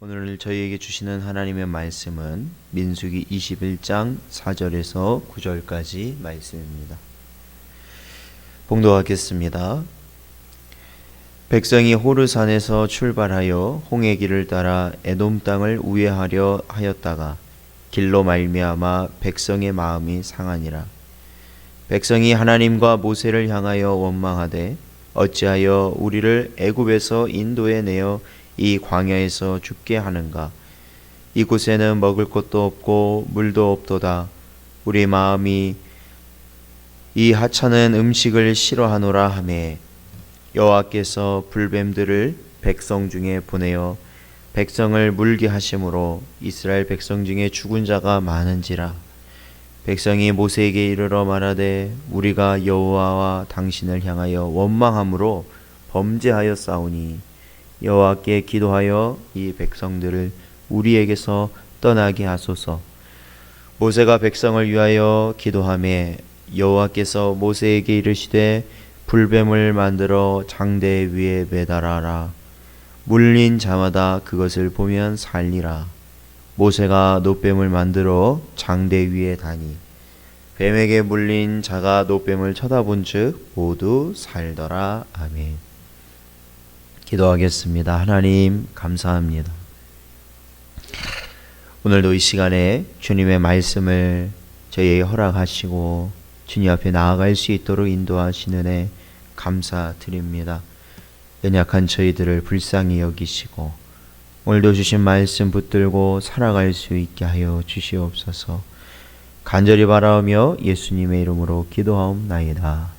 오늘 저희에게 주시는 하나님의 말씀은 민수기 21장 4절에서 9절까지 말씀입니다. 봉독하겠습니다. 백성이 호르산에서 출발하여 홍해 길을 따라 에돔 땅을 우회하려 하였다가 길로 말미암아 백성의 마음이 상하니라. 백성이 하나님과 모세를 향하여 원망하되 어찌하여 우리를 애굽에서 인도에 내어 이 광야에서 죽게 하는가? 이곳에는 먹을 것도 없고 물도 없도다. 우리 마음이 이 하찮은 음식을 싫어하노라 하매 여호와께서 불뱀들을 백성 중에 보내어 백성을 물게 하심으로 이스라엘 백성 중에 죽은 자가 많은지라. 백성이 모세에게 이르러 말하되 우리가 여호와와 당신을 향하여 원망함으로 범죄하였사오니 여호와께 기도하여 이 백성들을 우리에게서 떠나게 하소서. 모세가 백성을 위하여 기도하매 여호와께서 모세에게 이르시되 불뱀을 만들어 장대 위에 매달아라. 물린 자마다 그것을 보면 살리라. 모세가 놋뱀을 만들어 장대 위에 다니 뱀에게 물린 자가 놋뱀을 쳐다본즉 모두 살더라. 아멘. 기도하겠습니다. 하나님 감사합니다. 오늘도 이 시간에 주님의 말씀을 저희에게 허락하시고 주님 앞에 나아갈 수 있도록 인도하시는 애 감사드립니다. 연약한 저희들을 불쌍히 여기시고 오늘도 주신 말씀 붙들고 살아갈 수 있게 하여 주시옵소서. 간절히 바라오며 예수님의 이름으로 기도하옵나이다.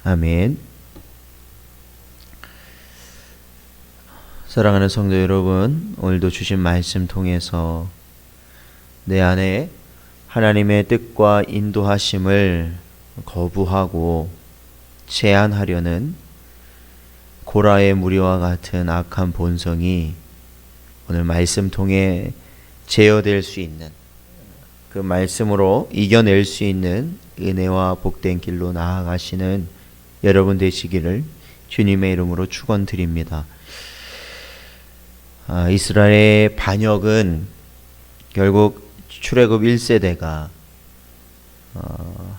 아멘. 사랑하는 성도 여러분, 오늘도 주신 말씀 통해서 내 안에 하나님의 뜻과 인도하심을 거부하고 제한하려는 고라의 무리와 같은 악한 본성이 오늘 말씀 통해 제어될 수 있는, 그 말씀으로 이겨낼 수 있는 은혜와 복된 길로 나아가시는 여러분 되시기를 주님의 이름으로 축원드립니다. 이스라엘의 반역은 결국 출애굽 1세대가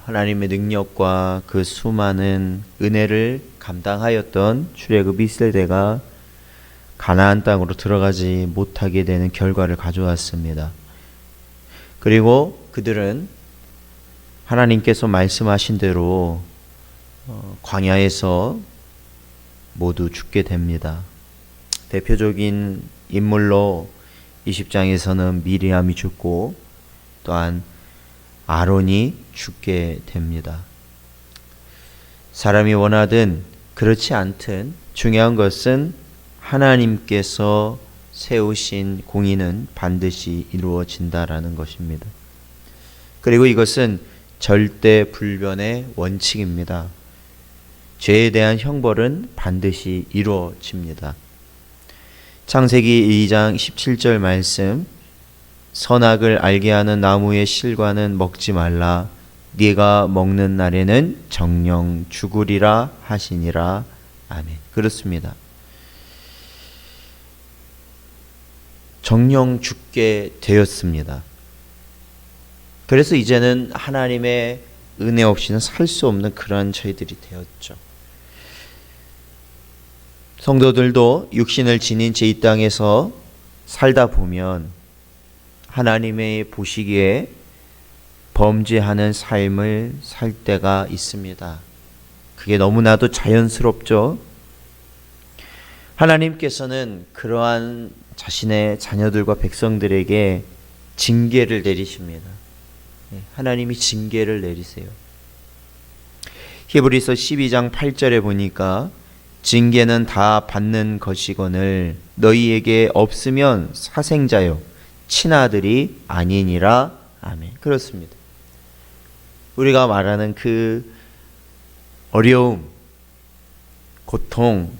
하나님의 능력과 그 수많은 은혜를 감당하였던 출애굽 2세대가 가나안 땅으로 들어가지 못하게 되는 결과를 가져왔습니다. 그리고 그들은 하나님께서 말씀하신 대로 광야에서 모두 죽게 됩니다. 대표적인 인물로 20장에서는 미리암이 죽고 또한 아론이 죽게 됩니다. 사람이 원하든 그렇지 않든 중요한 것은 하나님께서 세우신 공의는 반드시 이루어진다라는 것입니다. 그리고 이것은 절대 불변의 원칙입니다. 죄에 대한 형벌은 반드시 이루어집니다. 창세기 2장 17절 말씀, 선악을 알게 하는 나무의 실과는 먹지 말라. 네가 먹는 날에는 정령 죽으리라 하시니라. 아멘. 그렇습니다. 정령 죽게 되었습니다. 그래서 이제는 하나님의 은혜 없이는 살 수 없는 그러한 저희들이 되었죠. 성도들도 육신을 지닌 제 이 땅에서 살다 보면 하나님의 보시기에 범죄하는 삶을 살 때가 있습니다. 그게 너무나도 자연스럽죠. 하나님께서는 그러한 자신의 자녀들과 백성들에게 징계를 내리십니다. 하나님이 징계를 내리세요. 히브리서 12장 8절에 보니까 징계는 다 받는 것이거늘 너희에게 없으면 사생자요 친아들이 아니니라. 아멘. 그렇습니다. 우리가 말하는 그 어려움, 고통,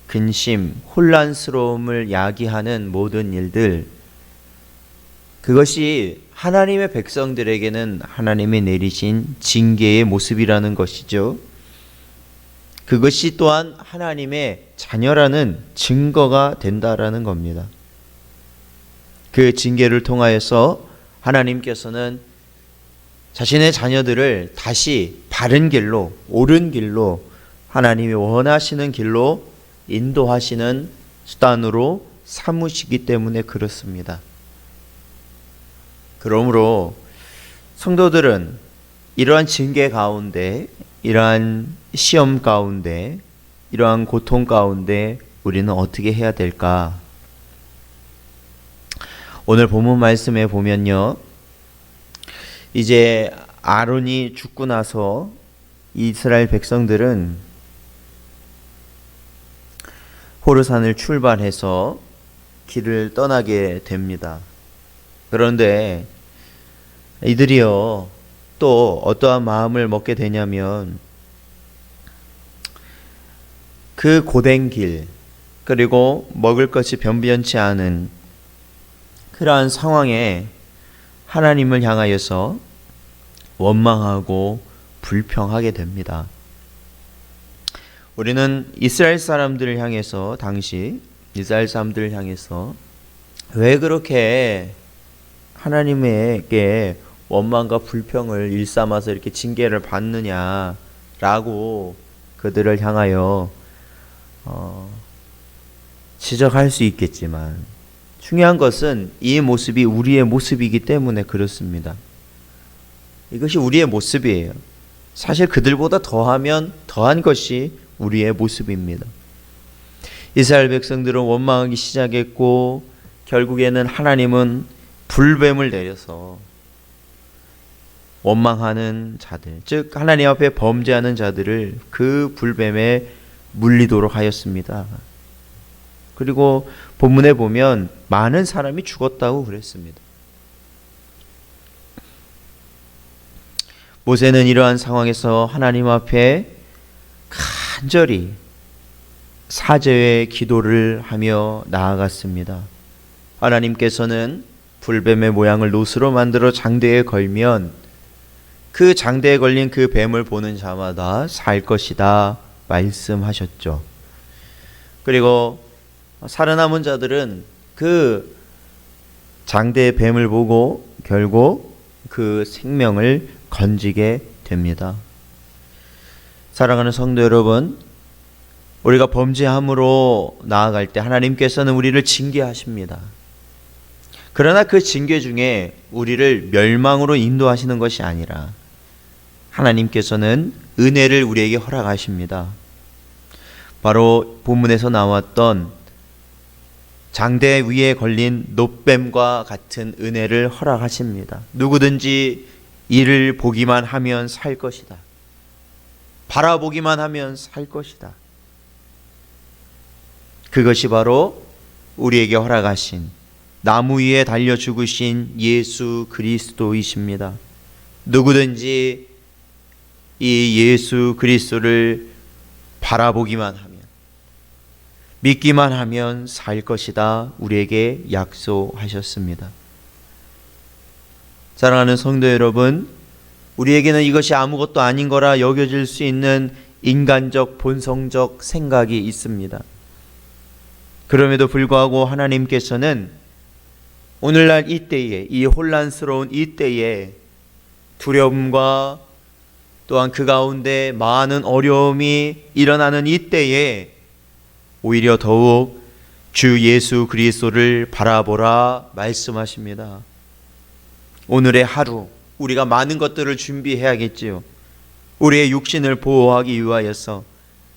근심, 혼란스러움을 야기하는 모든 일들, 그것이 하나님의 백성들에게는 하나님이 내리신 징계의 모습이라는 것이죠. 그것이 또한 하나님의 자녀라는 증거가 된다라는 겁니다. 그 징계를 통하여서 하나님께서는 자신의 자녀들을 다시 바른 길로, 옳은 길로, 하나님이 원하시는 길로 인도하시는 수단으로 삼으시기 때문에 그렇습니다. 그러므로 성도들은 이러한 징계 가운데, 이러한 시험 가운데, 이러한 고통 가운데 우리는 어떻게 해야 될까? 오늘 본문 말씀에 보면요, 이제 아론이 죽고 나서 이스라엘 백성들은 호르산을 출발해서 길을 떠나게 됩니다. 그런데 이들이요, 또 어떠한 마음을 먹게 되냐면 그 고된 길, 그리고 먹을 것이 변변치 않은 그러한 상황에 하나님을 향하여서 원망하고 불평하게 됩니다. 우리는 이스라엘 사람들을 향해서, 당시 이스라엘 사람들을 향해서 왜 그렇게 하나님에게 원망과 불평을 일삼아서 이렇게 징계를 받느냐라고 그들을 향하여 지적할 수 있겠지만, 중요한 것은 이 모습이 우리의 모습이기 때문에 그렇습니다. 이것이 우리의 모습이에요. 사실 그들보다 더하면 더한 것이 우리의 모습입니다. 이스라엘 백성들은 원망하기 시작했고, 결국에는 하나님은 불뱀을 내려서 원망하는 자들, 즉 하나님 앞에 범죄하는 자들을 그 불뱀에 물리도록 하였습니다. 그리고 본문에 보면 많은 사람이 죽었다고 그랬습니다. 모세는 이러한 상황에서 하나님 앞에 간절히 사죄의 기도를 하며 나아갔습니다. 하나님께서는 불뱀의 모양을 노스로 만들어 장대에 걸면 그 장대에 걸린 그 뱀을 보는 자마다 살 것이다 말씀하셨죠. 그리고 살아남은 자들은 그 장대의 뱀을 보고 결국 그 생명을 건지게 됩니다. 사랑하는 성도 여러분, 우리가 범죄함으로 나아갈 때 하나님께서는 우리를 징계하십니다. 그러나 그 징계 중에 우리를 멸망으로 인도하시는 것이 아니라 하나님께서는 은혜를 우리에게 허락하십니다. 바로 본문에서 나왔던 장대 위에 걸린 놋뱀과 같은 은혜를 허락하십니다. 누구든지 이를 보기만 하면 살 것이다. 바라보기만 하면 살 것이다. 그것이 바로 우리에게 허락하신 나무 위에 달려 죽으신 예수 그리스도이십니다. 누구든지 이 예수 그리스도를 바라보기만 하면, 믿기만 하면 살 것이다 우리에게 약속하셨습니다. 사랑하는 성도 여러분, 우리에게는 이것이 아무것도 아닌 거라 여겨질 수 있는 인간적 본성적 생각이 있습니다. 그럼에도 불구하고 하나님께서는 오늘날 이 때에, 이 혼란스러운 이 때에 두려움과 또한 그 가운데 많은 어려움이 일어나는 이 때에 오히려 더욱 주 예수 그리스도를 바라보라 말씀하십니다. 오늘의 하루 우리가 많은 것들을 준비해야겠지요. 우리의 육신을 보호하기 위하여서,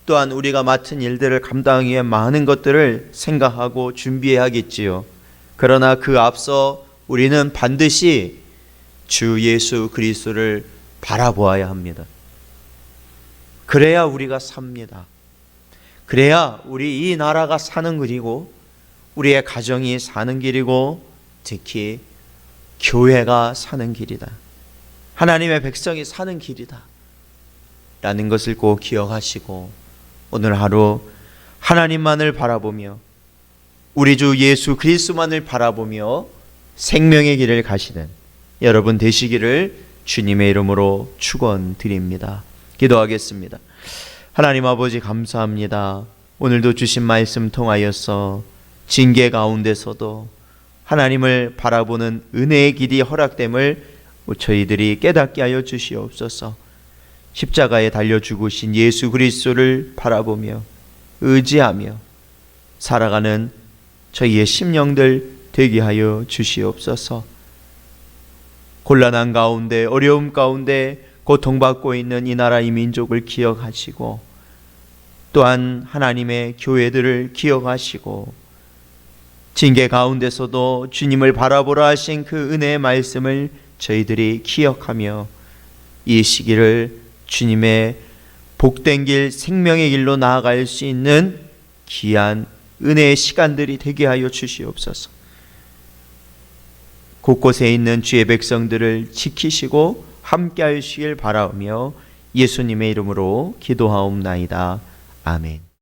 또한 우리가 맡은 일들을 감당하기 위해 많은 것들을 생각하고 준비해야겠지요. 그러나 그 앞서 우리는 반드시 주 예수 그리스도를 바라보아야 합니다. 그래야 우리가 삽니다. 그래야 우리 이 나라가 사는 길이고, 우리의 가정이 사는 길이고, 특히 교회가 사는 길이다. 하나님의 백성이 사는 길이다. 라는 것을 꼭 기억하시고, 오늘 하루 하나님만을 바라보며 우리 주 예수 그리스도만을 바라보며 생명의 길을 가시는 여러분 되시기를 주님의 이름으로 축원드립니다. 기도하겠습니다. 하나님 아버지 감사합니다. 오늘도 주신 말씀 통하여서 징계 가운데서도 하나님을 바라보는 은혜의 길이 허락됨을 저희들이 깨닫게 하여 주시옵소서. 십자가에 달려 죽으신 예수 그리스도를 바라보며 의지하며 살아가는 저희의 심령들 되게 하여 주시옵소서. 곤란한 가운데, 어려움 가운데 고통받고 있는 이 나라 이 민족을 기억하시고, 또한 하나님의 교회들을 기억하시고, 징계 가운데서도 주님을 바라보라 하신 그 은혜의 말씀을 저희들이 기억하며 이 시기를 주님의 복된 길, 생명의 길로 나아갈 수 있는 귀한 은혜의 시간들이 되게 하여 주시옵소서. 곳곳에 있는 주의 백성들을 지키시고 함께 하시길 바라오며 예수님의 이름으로 기도하옵나이다. 아멘.